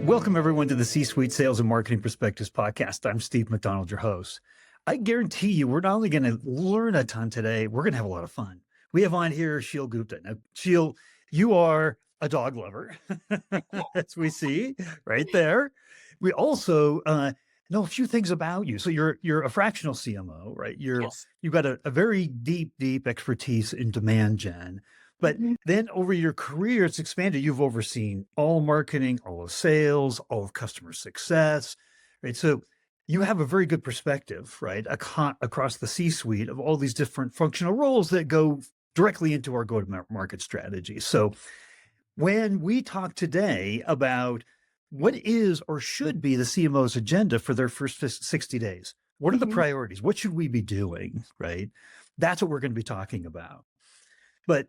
Welcome, everyone, to the C-Suite Sales and Marketing Perspectives podcast. I'm Steve McDonald, your host. I guarantee you, we're not only going to learn a ton today, we're going to have a lot of fun. We have on here Sheel Gupta. Now, Sheel, you are a dog lover, as we see right there. We also know a few things about you. So you're a fractional CMO, right? Yes. You've got a very deep expertise in demand gen. But then over your career, it's expanded. You've overseen all marketing, all of sales, all of customer success, right? So you have a very good perspective, right? Across the C-suite of all these different functional roles that go directly into our go-to-market strategy. So when we talk today about what is or should be the CMO's agenda for their first 60 days, what are the priorities? What should we be doing, right? That's what we're going to be talking about. But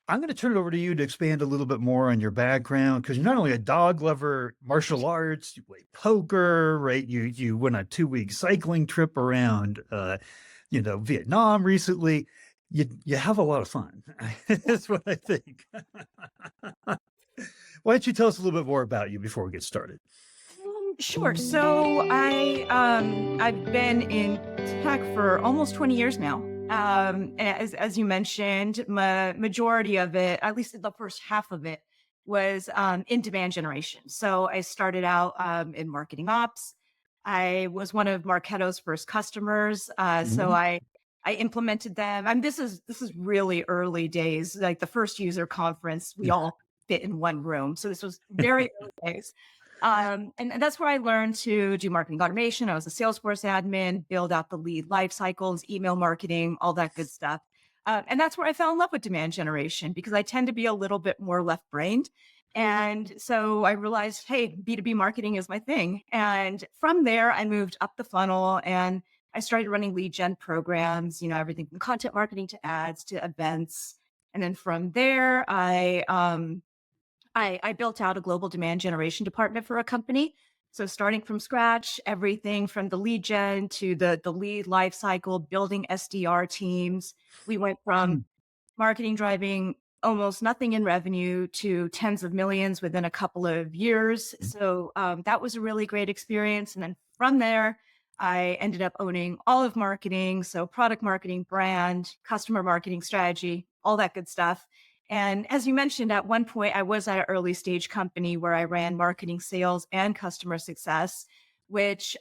I'm going to turn it over to you to expand a little bit more on your background, because you're not only a dog lover, martial arts, you play poker, right? You went on a 2-week cycling trip around, Vietnam recently. You have a lot of fun. That's what I think. Why don't you tell us a little bit more about you before we get started? Sure. So I've been in tech for almost 20 years now. As you mentioned, majority of it, at least the first half of it, was in demand generation. So I started out in marketing ops. I was one of Marketo's first customers. So I implemented them. This is really early days, like the first user conference. We all fit in one room. So this was very early days. And that's where I learned to do marketing automation. I was a Salesforce admin, build out the lead life cycles, email marketing, all that good stuff. And that's where I fell in love with demand generation, because I tend to be a little bit more left-brained. And so I realized, hey, B2B marketing is my thing. And from there, I moved up the funnel and I started running lead gen programs, everything from content marketing to ads to events. And then from there, I built out a global demand generation department for a company. So starting from scratch, everything from the lead gen to the lead life cycle, building SDR teams. We went from marketing driving almost nothing in revenue to tens of millions within a couple of years. So that was a really great experience. And then from there, I ended up owning all of marketing. So product marketing, brand, customer marketing strategy, all that good stuff. And as you mentioned, at one point, I was at an early stage company where I ran marketing, sales, and customer success, which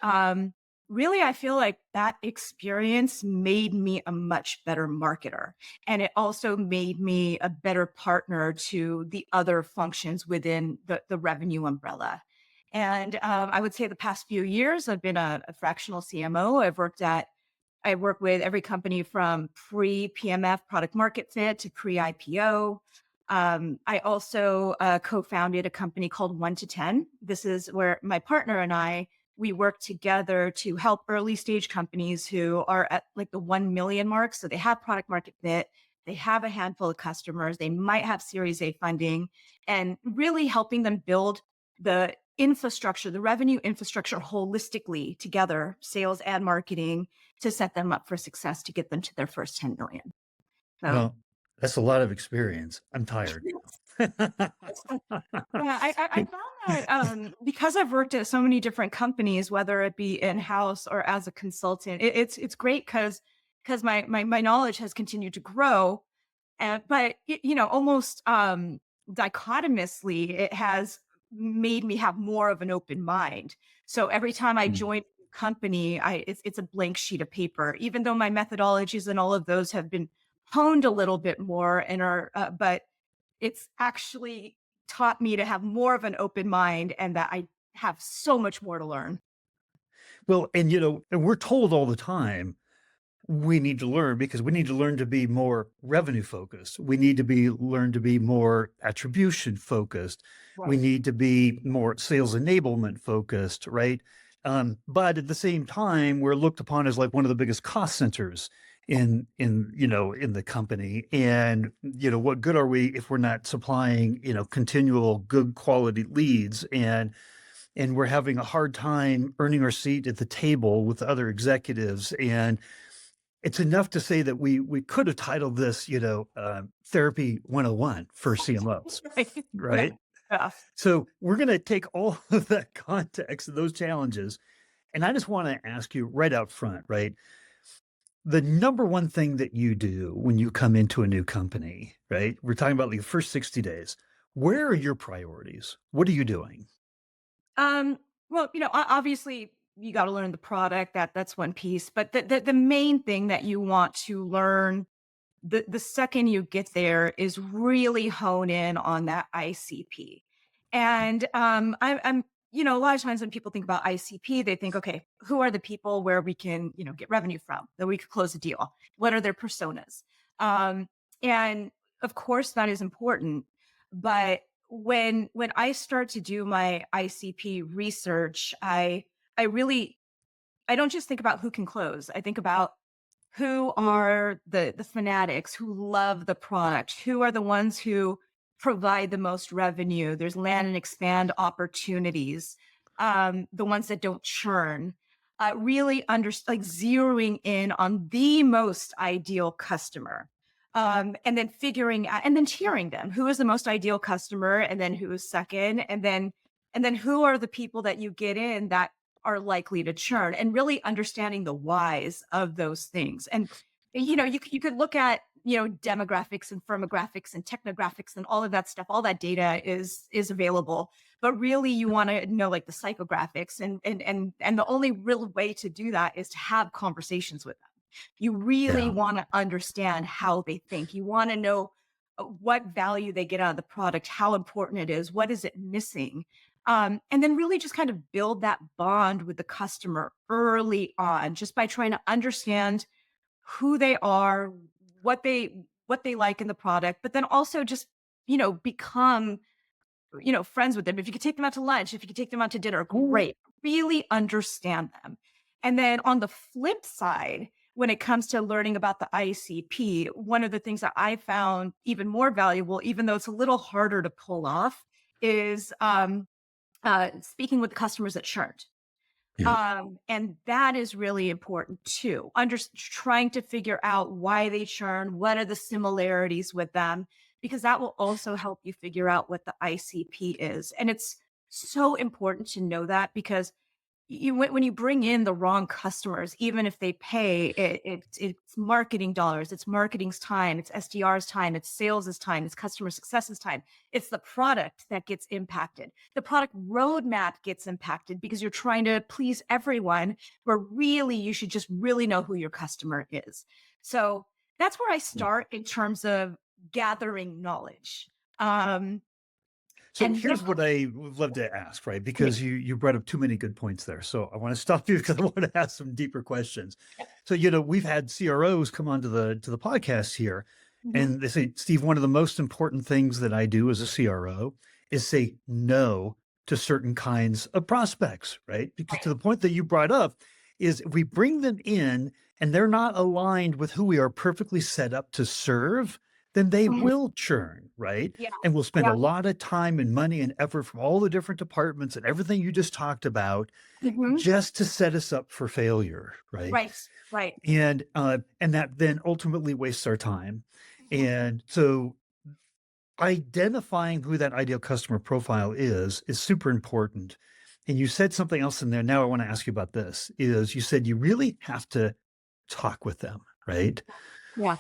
really, I feel like that experience made me a much better marketer. And it also made me a better partner to the other functions within the revenue umbrella. And I would say the past few years, I've been a fractional CMO. I work with every company from pre-PMF product market fit to pre-IPO. I also co-founded a company called 1 to 10. This is where my partner and we work together to help early stage companies who are at like the 1 million mark. So they have product market fit, they have a handful of customers, they might have Series A funding, and really helping them build the infrastructure, the revenue infrastructure holistically together, sales and marketing, to set them up for success to get them to their first 10 million. So Well, that's a lot of experience. I'm tired. I found that because I've worked at so many different companies, whether it be in-house or as a consultant, it's great because my knowledge has continued to grow. But almost dichotomously, it has made me have more of an open mind. So every time I join a company, it's a blank sheet of paper, even though my methodologies and all of those have been honed a little bit more and but it's actually taught me to have more of an open mind and that I have so much more to learn. Well, and we're told all the time, we need to learn, because we need to learn to be more revenue focused. We need to learn to be more attribution focused. We Right. need to be more sales enablement focused, right? But at the same time, we're looked upon as like one of the biggest cost centers in the company. And what good are we if we're not supplying continual good quality leads, and we're having a hard time earning our seat at the table with other executives. And it's enough to say that we could have titled this, Therapy 101 for CMOs, Right. Yeah. right? Yeah. So we're going to take all of that context and those challenges. And I just want to ask you right out front, right? The number one thing that you do when you come into a new company, right? We're talking about like the first 60 days. Where are your priorities? What are you doing? Um, well, obviously you got to learn the product. That's one piece, but the main thing that you want to learn the second you get there is really hone in on that ICP. And I'm a lot of times when people think about ICP, they think, okay, who are the people where we can get revenue from, that we could close a deal? What are their personas? Um, and of course that is important, but when I start to do my ICP research, I don't just think about who can close. I think about who are the fanatics who love the product, who are the ones who provide the most revenue. There's land and expand opportunities, the ones that don't churn. Really like zeroing in on the most ideal customer. And then figuring out and then tiering them. Who is the most ideal customer, and then who is second, and then who are the people that you get in that are likely to churn, and really understanding the whys of those things. And you could look at demographics and firmographics and technographics and all of that stuff. All that data is available, but really you want to know like the psychographics, and the only real way to do that is to have conversations with them. You really Yeah. want to understand how they think. You want to know what value they get out of the product, how important it is, what is it missing, and then really just kind of build that bond with the customer early on, just by trying to understand who they are, what they like in the product, but then also just become friends with them. If you could take them out to lunch, if you could take them out to dinner, great. Really understand them. And then on the flip side, when it comes to learning about the ICP, one of the things that I found even more valuable, even though it's a little harder to pull off, is speaking with the customers that churned. Yeah. And that is really important too. Trying to figure out why they churn, what are the similarities with them, because that will also help you figure out what the ICP is. And it's so important to know that, because when you bring in the wrong customers, even if they pay, it's marketing dollars, it's marketing's time, it's SDR's time, it's sales's time, it's customer success's time. It's the product that gets impacted. The product roadmap gets impacted because you're trying to please everyone, where really you should just really know who your customer is. So that's where I start in terms of gathering knowledge. Um, So and then, here's what I would love to ask, right? yeah. Because you brought up too many good points there. So I want to stop you because I want to ask some deeper questions. So we've had CROs come onto the podcast here, Mhm. and they say, Steve, one of the most important things that I do as a CRO is say no to certain kinds of prospects, right? Because to Right. the point that you brought up is if we bring them in and they're not aligned with who we are perfectly set up to serve, then they Mhm. will churn, right? Yeah. And we'll spend a Yeah. lot of time and money and effort from all the different departments and everything you just talked about Mhm. just to set us up for failure, right? Right, right. And that then ultimately wastes our time. And so identifying who that ideal customer profile is super important. And you said something else in there. Now I want to ask you about this is you said you really have to talk with them, right? Yeah.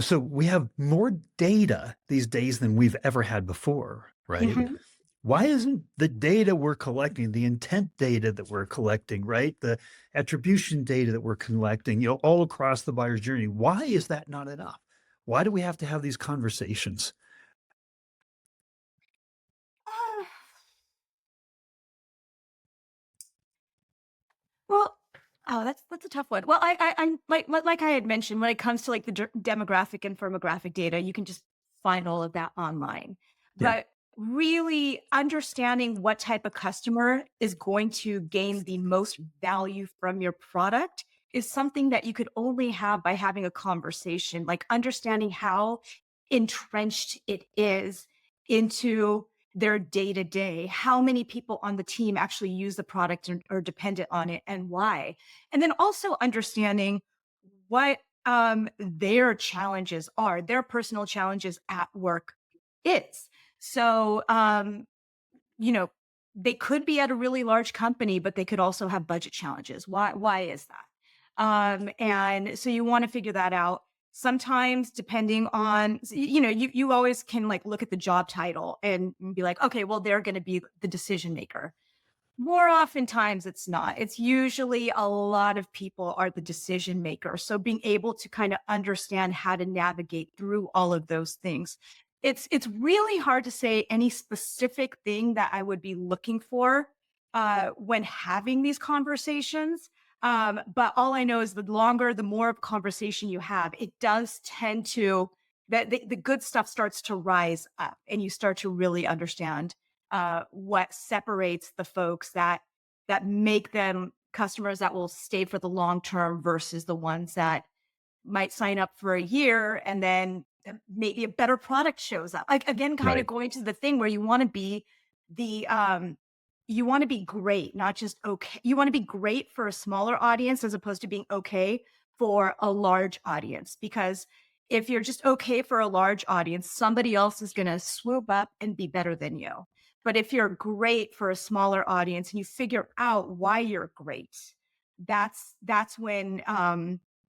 So we have more data these days than we've ever had before, right? Mhm. Why isn't the data we're collecting, the intent data that we're collecting, right? The attribution data that we're collecting, all across the buyer's journey, why is that not enough? Why do we have to have these conversations? Ah, well, oh, that's a tough one. Well, I like I had mentioned, when it comes to like the demographic and firmographic data, you can just find all of that online. Yeah. But really understanding what type of customer is going to gain the most value from your product is something that you could only have by having a conversation, like understanding how entrenched it is into their day to day, how many people on the team actually use the product and are dependent on it, and why. And then also understanding what their challenges are, their personal challenges at work is. So you know, they could be at a really large company, but they could also have budget challenges. Why is that? And so you want to figure that out. Sometimes depending on, you always can like look at the job title and be like, okay, well, they're going to be the decision maker. More oftentimes it's not. It's usually a lot of people are the decision maker. So being able to kind of understand how to navigate through all of those things. It's really hard to say any specific thing that I would be looking for when having these conversations. But all I know is the longer, the more of conversation you have, it does tend to that the good stuff starts to rise up and you start to really understand what separates the folks that make them customers that will stay for the long term versus the ones that might sign up for a year and then maybe a better product shows up. Like again, kind of Right. going to the thing where you want to be the you want to be great, not just okay. You want to be great for a smaller audience as opposed to being okay for a large audience. Because if you're just okay for a large audience, somebody else is going to swoop up and be better than you. But if you're great for a smaller audience and you figure out why you're great, that's when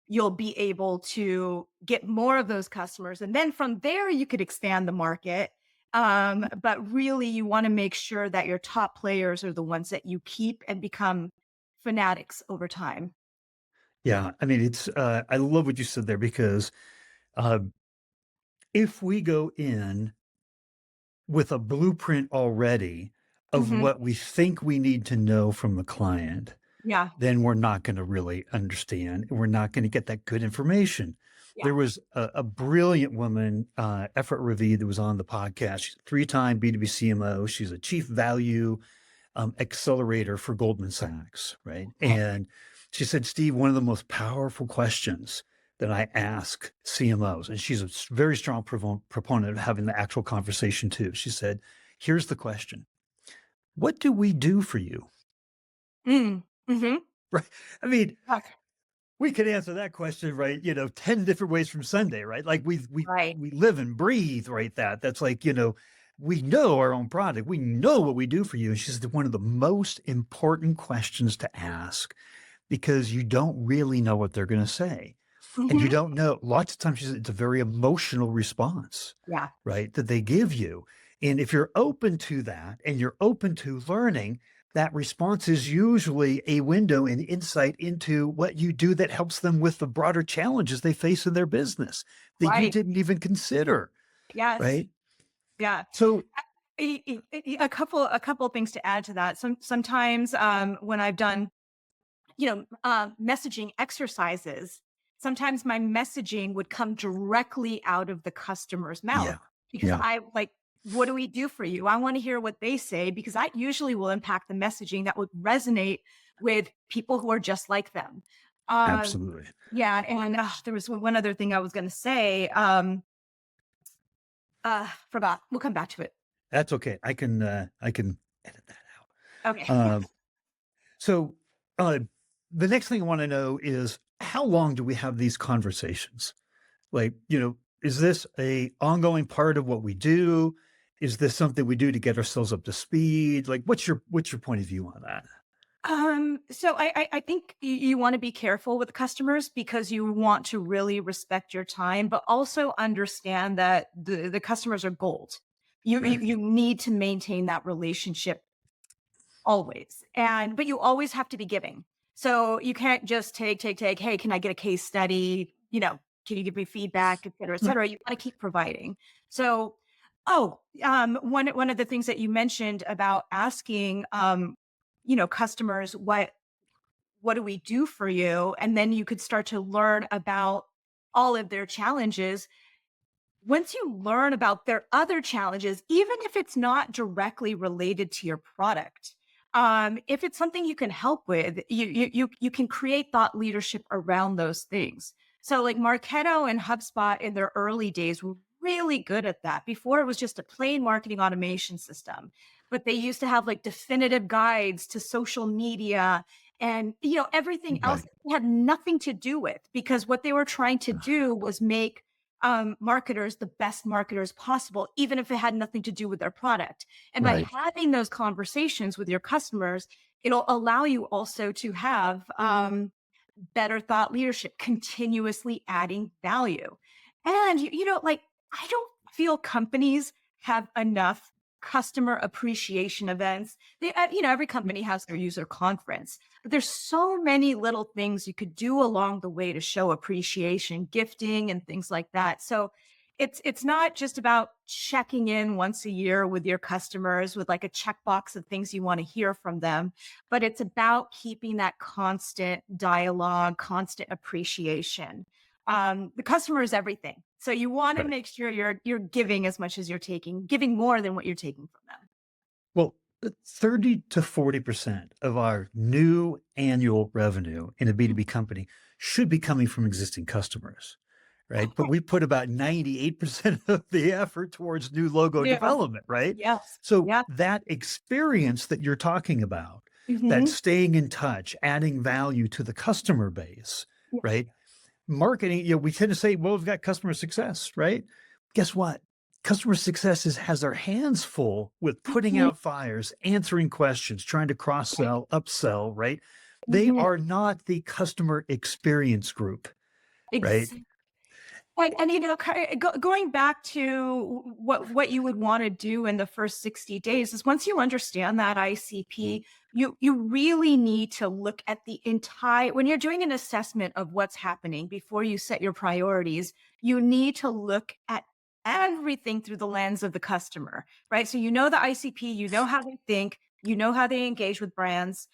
you'll be able to get more of those customers. And then from there, you could expand the market. But really, you want to make sure that your top players are the ones that you keep and become fanatics over time. Yeah. I mean, I love what you said there because uh, if we go in with a blueprint already of Hmm. what we think we need to know from the client, Yeah. then we're not going to really understand. We're not going to get that good information. Yeah. There was a brilliant woman, Effort Ravid, that was on the podcast. She's a three-time B2B CMO. She's a chief value accelerator for Goldman Sachs, right? Okay. And she said, Steve, one of the most powerful questions that I ask CMOs, and she's a very strong proponent of having the actual conversation too. She said, here's the question. What do we do for you? Mm. Hmm. Right. I mean, we could answer that question, right? 10 different ways from Sunday, right? Like Right. we live and breathe, right? That's like, we know our own product. We know what we do for you. And she said one of the most important questions to ask because you don't really know what they're going to say. And you Hmm. don't know. Lots of times she said it's a very emotional response, Yeah. right? That they give you. And if you're open to that and you're open to learning, that response is usually a window and insight into what you do that helps them with the broader challenges they face in their business that you Right. didn't even consider, Yes. right? Yeah. So, A couple of things to add to that. Sometimes when I've done messaging exercises, sometimes my messaging would come directly out of the customer's mouth yeah, because yeah, I like, what do we do for you? I want to hear what they say because that usually will impact the messaging that would resonate with people who are just like them. Um, absolutely. yeah. And there was one other thing I was going to say. Forgot. We'll come back to it. That's okay. I can edit that Okay. out. So, uh, the next thing I want to know is how long do we have these conversations? Like, is this a ongoing part of what we do? Is this something we do to get ourselves up to speed? Like, what's your point of view on that? So I think you want to be careful with customers because you want to really respect your time, but also understand that the customers are gold. You need to maintain that relationship always. But you always have to be giving. So you can't just take. Hey, can I get a case study? Can you give me feedback, et cetera, et Right. cetera. You got to keep providing. So, one of the things that you mentioned about asking, customers what do we do for you? And then you could start to learn about all of their challenges. Once you learn about their other challenges, even if it's not directly related to your product, if it's something you can help with, you can create thought leadership around those things. So, like Marketo and HubSpot in their early days were really good at that. Before it was just a plain marketing automation system, but they used to have like definitive guides to social media and everything else Right. that had nothing to do with because what they were trying to do was make marketers the best marketers possible, even if it had nothing to do with their product. And by Right. having those conversations with your customers, it'll allow you also to have better thought leadership, continuously adding value. And, like, I don't feel companies have enough customer appreciation events. Every company has their user conference, but there's so many little things you could do along the way to show appreciation, gifting and things like that. So it's not just about checking in once a year with your customers with like a checkbox of things you want to hear from them, but it's about keeping that constant dialogue, constant appreciation. The customer is everything. So you want to Right. make sure you're giving as much as you're taking, giving more than what you're taking from them. Well, 30 to 40% of our new annual revenue in a B2B company should be coming from existing customers, right? But we put about 98% of the effort towards new logo Yeah. development, right? Yes. So Yeah. that experience that you're talking about, that Hmm. staying in touch, adding value to the customer base, right? Marketing, we tend to say, well, we've got customer success, right? Guess what? Customer success has their hands full with putting Mhm. out fires, answering questions, trying to cross sell, upsell, right? They Mhm. are not the customer experience group, right? Exactly. And going back to what you would want to do in the first 60 days is once you understand that ICP, you really need to look at the entire when you're doing an assessment of what's happening before you set your priorities, you need to look at everything through the lens of the customer, right? So you know the ICP, you know how they think, you know how they engage with brands.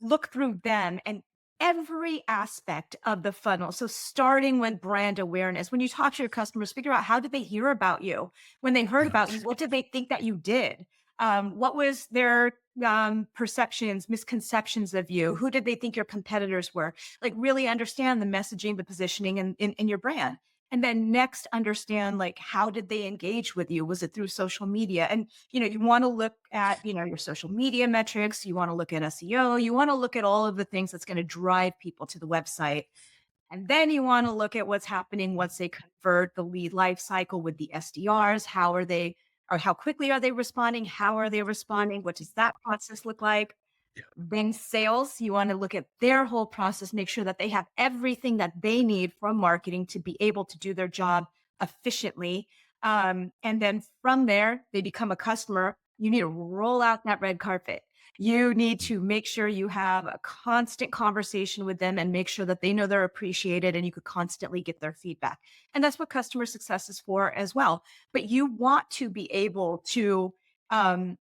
Look through them and every aspect of the funnel. So starting with brand awareness, when you talk to your customers, figure out how did they hear about you? When they heard about you, Yes. what did they think that you did? What was their perceptions, misconceptions of you? Who did they think your competitors were? Like really understand the messaging, the positioning in your brand. And then next understand like how did they engage with you? Was it through social media? And you want to look at, your social media metrics, you want to look at SEO, you want to look at all of the things that's going to drive people to the website. And then you want to look at what's happening once they convert the lead life cycle with the SDRs. How are they, or how quickly are they responding? How are they responding? What does that process look like? Then sales, you want to look at their whole process, make sure that they have everything that they need from marketing to be able to do their job efficiently. And then from there, they become a customer. You need to roll out that red carpet. You need to make sure you have a constant conversation with them and make sure that they know they're appreciated and you could constantly get their feedback. And that's what customer success is for as well. But you want to be able to um,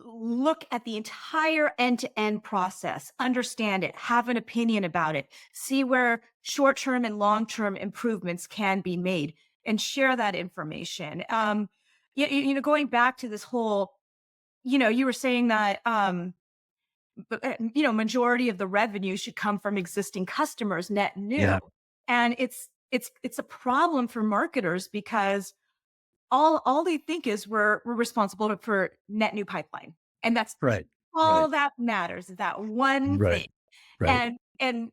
look at the entire end-to-end process, understand it, have an opinion about it, see where short-term and long-term improvements can be made, and share that information. Going back to this whole, you were saying that, majority of the revenue should come from existing customers, net new, Yeah. and it's a problem for marketers because all they think is we're responsible for net new pipeline. And that's Right. all Right. that matters is that one thing. Right. Right. And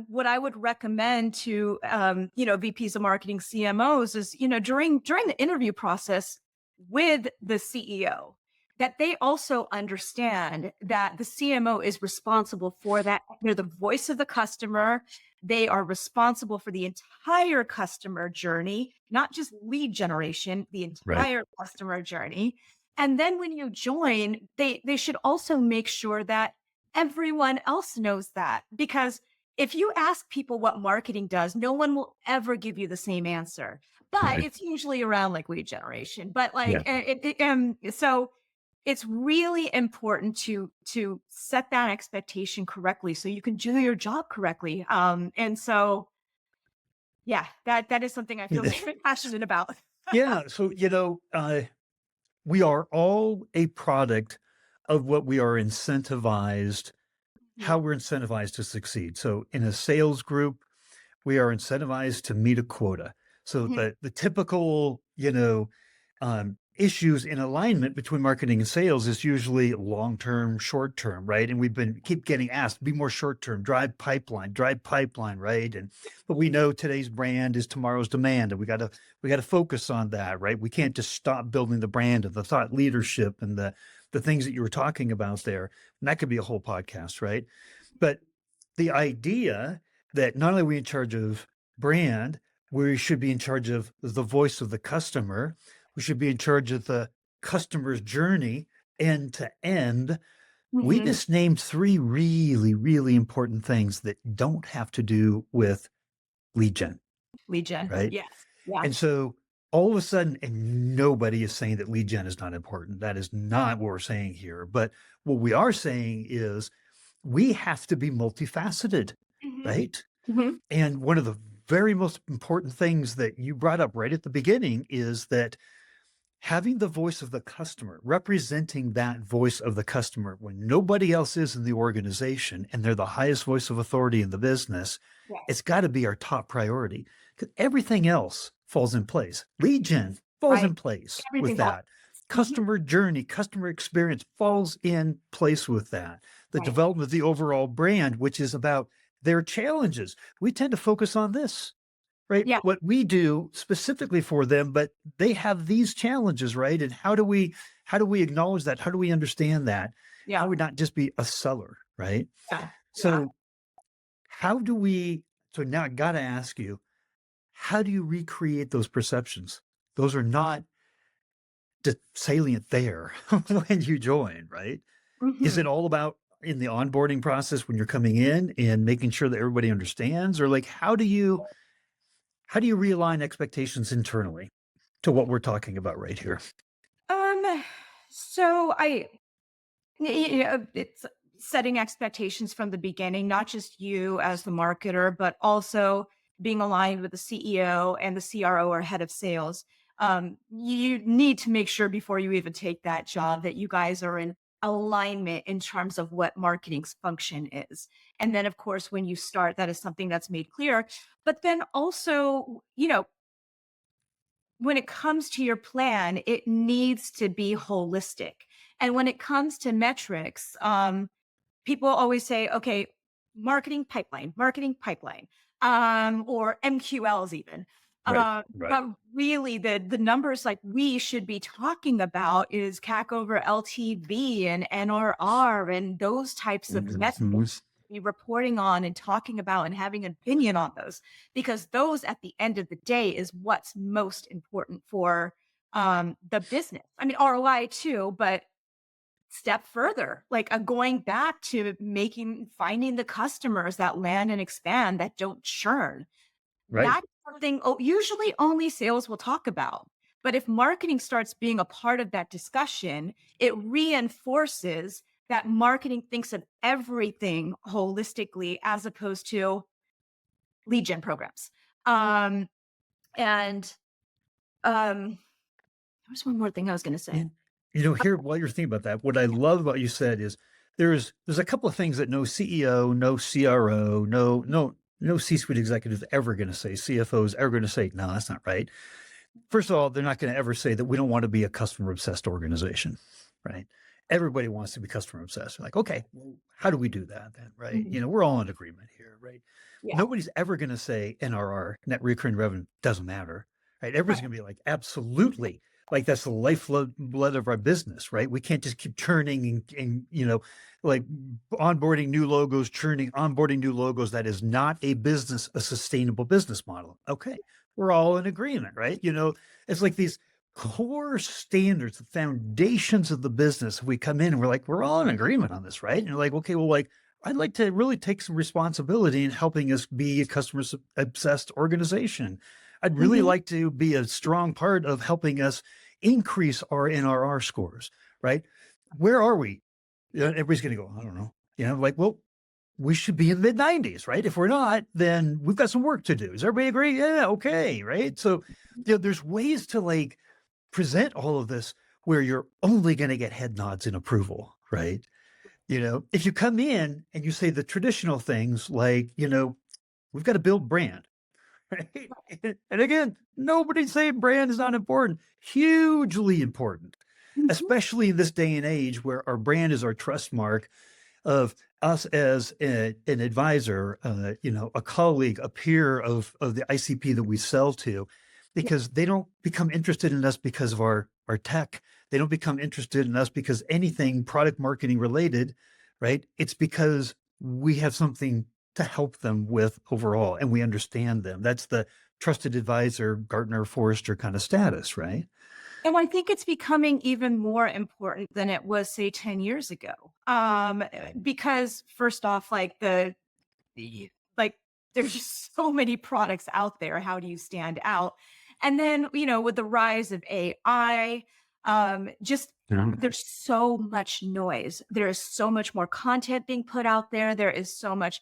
what I would recommend to VPs of marketing, CMOs is, during the interview process with the CEO, that they also understand that the CMO is responsible for that. They're the voice of the customer. They are responsible for the entire customer journey, not just lead generation, the Right. entire customer journey. And then when you join, they should also make sure that everyone else knows that. Because if you ask people what marketing does, no one will ever give you the same answer. But Right. it's usually around like lead generation. But like Yeah. so it's really important to set that expectation correctly so you can do your job correctly. And so yeah, that is something I feel very passionate about. Yeah. So, we are all a product of what we are incentivized, how Mhm, we're incentivized to succeed. So in a sales group, we are incentivized to meet a quota. So mhm, the typical, issues in alignment between marketing and sales is usually long-term, short-term, right? And keep getting asked, be more short-term, drive pipeline, right? But we know today's brand is tomorrow's demand, and we gotta focus on that, right? We can't just stop building the brand and the thought leadership and the things that you were talking about there. And that could be a whole podcast, right? But the idea that not only are we in charge of brand, we should be in charge of the voice of the customer. We should be in charge of the customer's journey end to end. We Hmm. just named three really, really important things that don't have to do with lead gen, Lead gen. right? Yes. Yeah. And so all of a sudden, and nobody is saying that lead gen is not important. That is not what we're saying here. But what we are saying is we have to be multifaceted, Hmm. right? Hmm. And one of the very most important things that you brought up right at the beginning is that having the voice of the customer, representing that voice of the customer when nobody else is in the organization and they're the highest voice of authority in the business, it's Yes. got to be our top priority because everything else falls in place. Lead gen falls Right. in place with Everything falls. that. Mhm. Customer journey, customer experience falls in place with that. The Right. development of the overall brand, which is about their challenges. We tend to focus on this, right? Yeah. What we do specifically for them, but they have these challenges, right? And how do we acknowledge that? How do we understand that? How Yeah. do we not just be a seller, right? Yeah. Yeah. So how do we so now I gotta ask you, how do you recreate those perceptions? Those are not just salient there when you join, right? Is it Hmm. all about in the onboarding process when you're coming in and making sure that everybody understands? Or like how do you realign expectations internally to what we're talking about right here? Um, so it's setting expectations from the beginning, not just you as the marketer, but also being aligned with the CEO and the CRO or head of sales. You need to make sure before you even take that job that you guys are in alignment in terms of what marketing's function is. And then, of course, when you start, that is something that's made clear. But then also, when it comes to your plan, it needs to be holistic. And when it comes to metrics, people always say, okay, marketing pipeline, or MQLs even. Right, right. But really the numbers like we should be talking about is CAC over LTV and NRR and those types of metrics Mhm. be reporting on and talking about and having an opinion on those because those at the end of the day is what's most important for the business. I mean ROI too, but step further, like going back to finding the customers that land and expand that don't churn. Right, That's something usually only sales will talk about. But if marketing starts being a part of that discussion, it reinforces that marketing thinks of everything holistically as opposed to lead gen programs. Um, and there was one more thing I was going to say. and, here while you're thinking about that, what I love about you said is there's a couple of things that no CEO, no CRO, no C-suite executive is ever gonna say, CFO is ever gonna say, "No, that's not right." First of all, they're not gonna ever say that we don't want to be a customer-obsessed organization, right? Everybody wants to be customer obsessed. Like, okay, well, how do we do that then, right? Mhm. We're all in agreement here, right? Yeah. Nobody's ever gonna say NRR, net recurring revenue, doesn't matter, right? Everybody's Right. gonna be like, absolutely. Like that's the lifeblood blood of our business, right? We can't just keep churning and like onboarding new logos, churning, onboarding new logos. That is not a sustainable business model. Okay, we're all in agreement, right? It's like these core standards, the foundations of the business. We come in and we're like, we're all in agreement on this, right? And you're like, okay, well, like I'd like to really take some responsibility in helping us be a customer obsessed organization. I'd really Mhm. like to be a strong part of helping us increase our NRR scores, right? Where are we? Everybody's going to go, I don't know. Like, well, we should be in the mid 90s, right? If we're not, then we've got some work to do. Does everybody agree? Yeah, okay, right? So, there's ways to like present all of this where you're only going to get head nods and approval, right? If you come in and you say the traditional things like, we've got to build brand, right? And again, nobody's saying brand is not important. Hugely important, Mhm. especially in this day and age where our brand is our trust mark of us as an advisor, a colleague, a peer of the ICP that we sell to, Yeah. because they don't become interested in us because of our tech. They don't become interested in us because anything product marketing related, right? It's because we have something to help them with overall, and we understand them. That's the trusted advisor, Gartner, Forrester kind of status, right? And I think it's becoming even more important than it was, say, 10 years ago. Because first off, the like there's just so many products out there. How do you stand out? And then, with the rise of AI, just Yeah. there's so much noise. There is so much more content being put out there. There is so much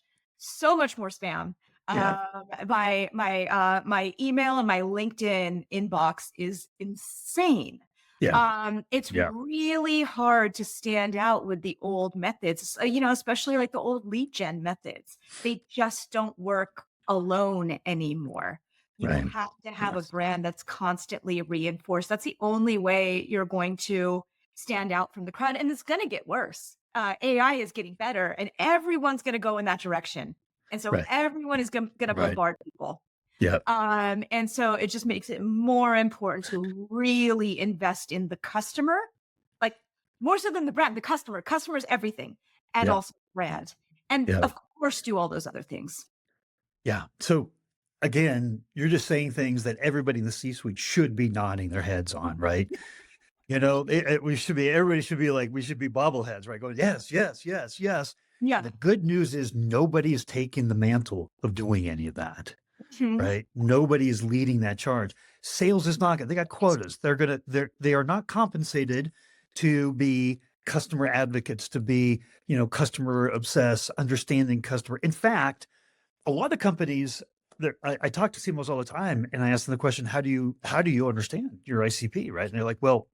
more spam. Yeah. My email and my LinkedIn inbox is insane. Yeah. It's Yeah. really hard to stand out with the old methods, especially like the old lead gen methods. They just don't work alone anymore. You Right. have to have a Yes. brand that's constantly reinforced. That's the only way you're going to stand out from the crowd. And it's going to get worse. AI is getting better, and everyone's going to go in that direction. And so Right. everyone is going to Right. bombard people. Yeah. And so it just makes it more important to really invest in the customer, like more so than the brand, the customer. Customer is everything, and Yeah. also brand. And Yeah. of course, do all those other things. Yeah. So again, you're just saying things that everybody in the C-suite should be nodding their heads on, right? We should be, everybody should be like, we should be bobbleheads, right? Going, yes, yes, yes, yes. Yeah. The good news is nobody is taking the mantle of doing any of that, Mhm. right? Nobody is leading that charge. Sales is not, they got quotas. They are not compensated to be customer advocates, to be, customer obsessed, understanding customer. In fact, a lot of companies I talk to CMOs all the time and I ask them the question, how do you understand your ICP? Right. And they're like, well,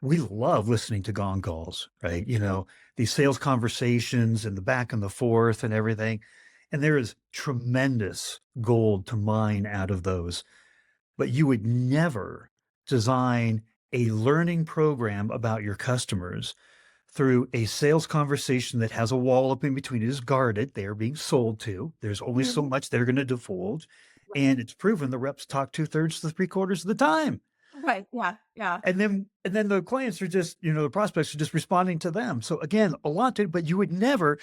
we love listening to gong calls, right? These sales conversations and the back and the forth and everything. And there is tremendous gold to mine out of those. But you would never design a learning program about your customers through a sales conversation that has a wall up in between. It is guarded. They are being sold to. There's only so Mhm. much they're going to divulge. And it's proven the reps talk two-thirds to three-quarters of the time. Right. Yeah. Yeah. And then the clients are just, the prospects are just responding to them. So again, a lot to, but you would never,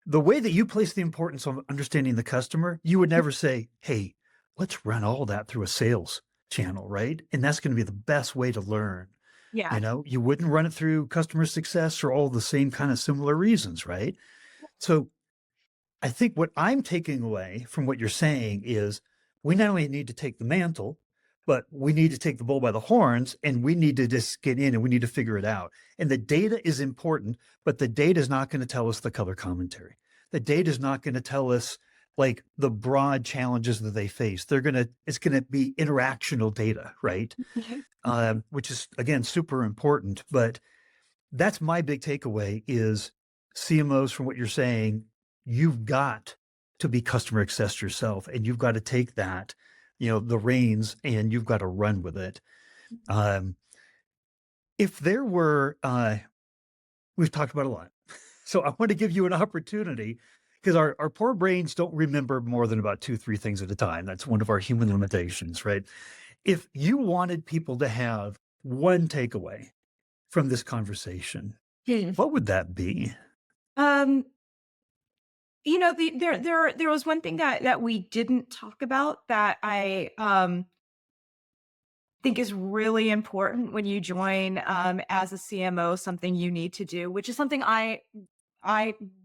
the way that you place the importance of understanding the customer, you would never say, hey, let's run all that through a sales channel, right? And that's going to be the best way to learn. Yeah. You wouldn't run it through customer success for all the same kind of similar reasons, right? So I think what I'm taking away from what you're saying is we not only need to take the mantle, but we need to take the bull by the horns and we need to just get in and we need to figure it out. And the data is important, but the data is not going to tell us the color commentary. The data is not going to tell us like the broad challenges that they face. It's going to be interactional data, right? Mhm. Which is again super important. But that's my big takeaway is CMOs from what you're saying, you've got to be customer obsessed yourself and you've got to take that, the reins and you've got to run with it. Um, if there were, we've talked about a lot. So I want to give you an opportunity because our poor brains don't remember more than about two, three things at a time. That's one of our human limitations, right? If you wanted people to have one takeaway from this conversation, Hmm. what would that be? Um, there was one thing that we didn't talk about that I think is really important when you join as a CMO, something you need to do, which is something I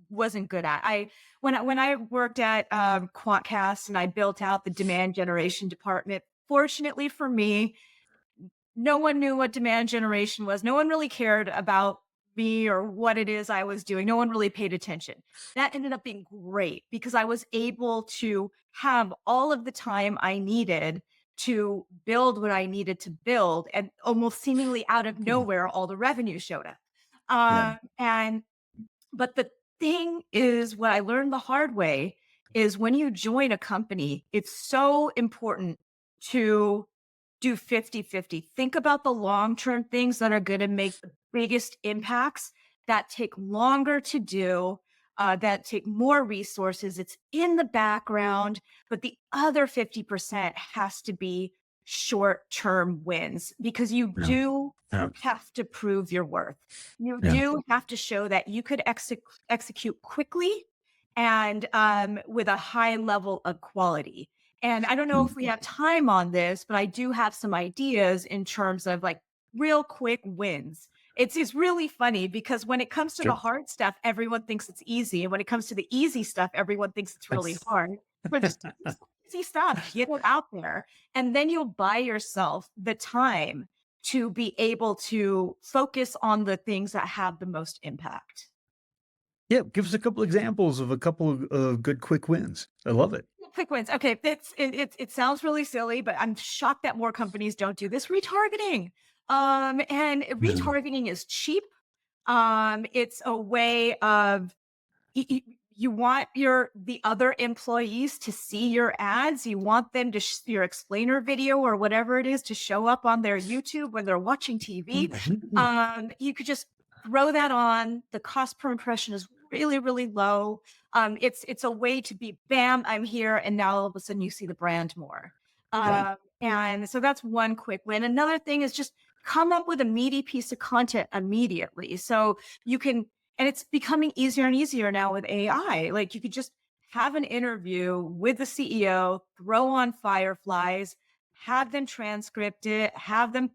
wasn't good at. When I worked at Quantcast and I built out the demand generation department, fortunately for me, no one knew what demand generation was. No one really cared about me or what it is I was doing. No one really paid attention. That ended up being great because I was able to have all of the time I needed to build what I needed to build. And almost seemingly out of Yeah. nowhere, all the revenue showed up. Yeah. But the thing is, what I learned the hard way is when you join a company, it's so important to do 50-50. Think about the long-term things that are going to make the biggest impacts that take longer to do, that take more resources. It's in the background, but the other 50% has to be short-term wins because you Yeah. do Yeah. have to prove your worth. You Yeah. do have to show that you could execute quickly and with a high level of quality. And I don't know Mm. if we have time on this, but I do have some ideas in terms of like real quick wins. It's really funny because when it comes to the Sure. hard stuff, everyone thinks it's easy. And when it comes to the easy stuff, everyone thinks it's really hard. But just easy stuff, get it out there. And then you'll buy yourself the time to be able to focus on the things that have the most impact. Yeah, give us a couple examples of a couple of good quick wins. I love it. Quick wins. Okay, it sounds really silly, but I'm shocked that more companies don't do this. Retargeting. And Mhm. retargeting is cheap. It's a way of you want the other employees to see your ads. You want them to your explainer video or whatever it is to show up on their YouTube when they're watching TV. Mhm. You could just throw that on. The cost per impression is really, really low. It's a way to be bam, I'm here, and now all of a sudden you see the brand more. Right. And so that's one quick win. Another thing is just come up with a meaty piece of content immediately. So you can, and it's becoming easier and easier now with AI. Like you could just have an interview with the CEO, throw on Fireflies, have them transcript it, have them,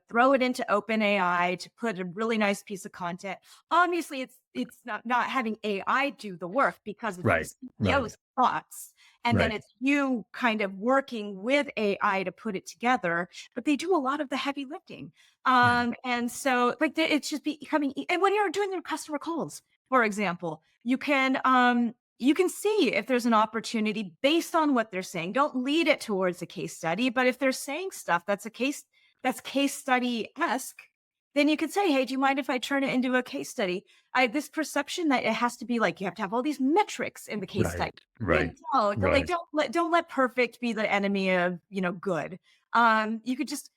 throw it into OpenAI to put a really nice piece of content. Obviously, it's not having AI do the work because it's the Right. Right. CEO's thoughts, and then Right. it's you kind of working with AI to put it together. But they do a lot of the heavy lifting. Yeah. And so like it's just becoming, and when you're doing your customer calls, for example, you can see if there's an opportunity based on what they're saying. Don't lead it towards a case study, but if they're saying stuff that's case study esque, then you could say, "Hey, do you mind if I turn it into a case study? I this perception that it has to be like you have to have all these metrics in the case Right. study. Right. You don't like Right. don't let perfect be the enemy of good. You could just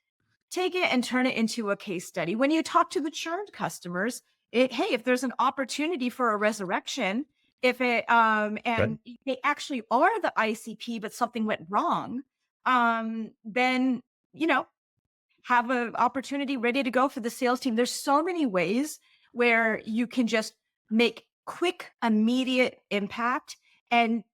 take it and turn it into a case study. When you talk to the churned customers, hey, if there's an opportunity for a resurrection, if it Right. and they actually are the ICP, but something went wrong, then you know have an opportunity ready to go for the sales team. There's so many ways where you can just make quick, immediate impact, and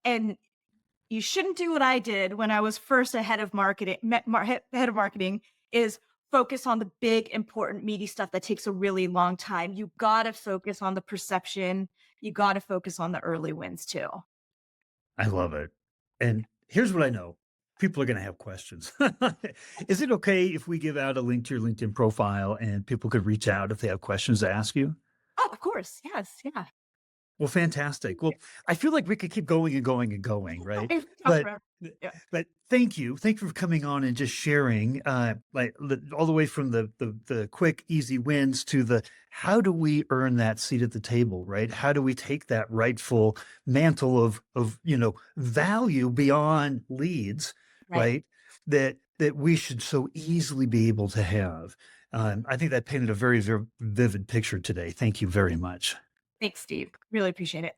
you shouldn't do what I did when I was first a head of marketing. Head of marketing is focus on the big, important, meaty stuff that takes a really long time. You got to focus on the perception. You got to focus on the early wins too. I love it. And here's what I know. People are going to have questions. Is it okay if we give out a link to your LinkedIn profile and people could reach out if they have questions to ask you? Oh, of course. Yes. Yeah. Well, fantastic. Well, I feel like we could keep going and going and going, right? I talk But forever. Yeah. but thank you. Thank you for coming on and just sharing all the way from the quick easy wins to the how do we earn that seat at the table, right? How do we take that rightful mantle of value beyond leads, Right. right? That we should so easily be able to have. I think that painted a very, very vivid picture today. Thank you very much. Thanks, Steve. Really appreciate it.